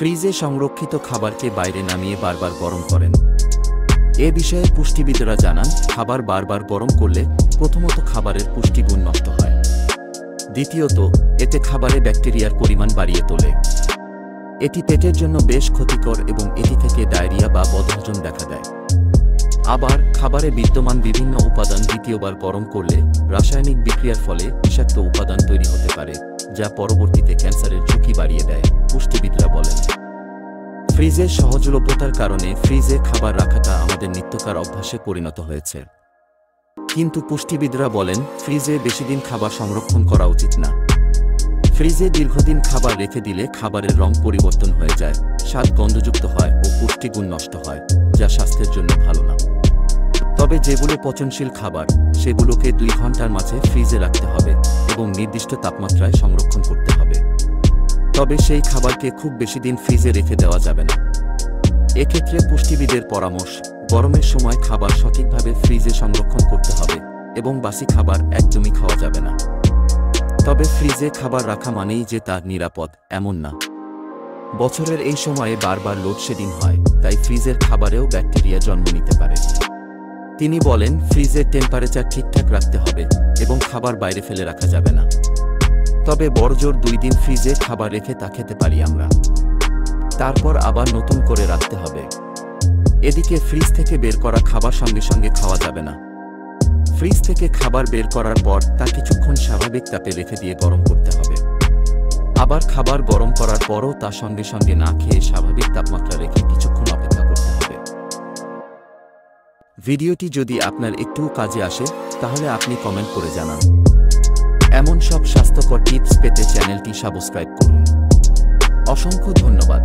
ফ্রিজে সংরক্ষিত খাবারকে বাইরে নামিয়ে বারবার গরম করেন। এ বিষয়ে পুষ্টিবিদরা জানান, খাবার বারবার গরম করলে প্রথমত খাবারের পুষ্টিগুণ নষ্ট হয়, দ্বিতীয়ত এতে খাবারে ব্যাকটেরিয়ার পরিমাণ বাড়িয়ে তোলে। এটি পেটের জন্য বেশ ক্ষতিকর এবং এটি থেকে ডায়রিয়া বা বদহজম দেখা দেয়। আবার খাবারে বিদ্যমান বিভিন্ন উপাদান দ্বিতীয়বার গরম করলে রাসায়নিক বিক্রিয়ার ফলে বিষাক্ত উপাদান তৈরি হতে পারে, যা পরবর্তীতে ক্যান্সারের ঝুঁকি বাড়িয়ে দেয়, পুষ্টিবিদরা বলেন। ফ্রিজের সহজলভ্যতার কারণে ফ্রিজে খাবার রাখাটা আমাদের নিত্যকার অভ্যাসে পরিণত হয়েছে। কিন্তু পুষ্টিবিদরা বলেন, ফ্রিজে বেশিদিন খাবার সংরক্ষণ করা উচিত না। ফ্রিজে দীর্ঘদিন খাবার রেখে দিলে খাবারের রং পরিবর্তন হয়ে যায়, স্বাদ গন্ধযুক্ত হয় ও পুষ্টিগুণ নষ্ট হয়, যা স্বাস্থ্যের জন্য ভালো না। তবে যেগুলো পচনশীল খাবার সেগুলোকে 2 ঘন্টার মাঝে ফ্রিজে রাখতে হবে এবং নির্দিষ্ট তাপমাত্রায় সংরক্ষণ করতে হবে। তবে সেই খাবারকে খুব বেশি দিন ফ্রিজে রেখে দেওয়া যাবে না। এক্ষেত্রে পুষ্টিবিদের পরামর্শ, গরমের সময় খাবার সঠিকভাবে ফ্রিজে সংরক্ষণ করতে হবে এবং বাসি খাবার একদমই খাওয়া যাবে না। তবে ফ্রিজে খাবার রাখা মানেই যে তা নিরাপদ এমন না। বছরের এই সময়ে বারবার লোডশেডিং হয়, তাই ফ্রিজের খাবারেও ব্যাকটেরিয়া জন্ম নিতে পারে। তিনি বলেন, ফ্রিজের টেম্পারেচার ঠিকঠাক রাখতে হবে এবং খাবার বাইরে ফেলে রাখা যাবে না। তবে বড়জোর 2 দিন ফ্রিজে খাবার রেখে তা খেতে পারি আমরা, তারপর আবার নতুন করে রাখতে হবে। এদিকে ফ্রিজ থেকে বের করা খাবার সঙ্গে সঙ্গে খাওয়া যাবে না। ফ্রিজ থেকে খাবার বের করার পর তা কিছুক্ষণ স্বাভাবিক তাপে রেখে দিয়ে গরম করতে হবে। আবার খাবার গরম করার পরও তা সঙ্গে সঙ্গে না খেয়ে স্বাভাবিক তাপমাত্রা রেখে কিছুক্ষণ অপেক্ষা করতে হবে। ভিডিওটি যদি আপনার একটুও কাজে আসে তাহলে আপনি কমেন্ট করে জানান। এমন সব স্বাস্থ্যকর টিপস পেতে চ্যানেলটি সাবস্ক্রাইব করুন। অসংখ্য ধন্যবাদ।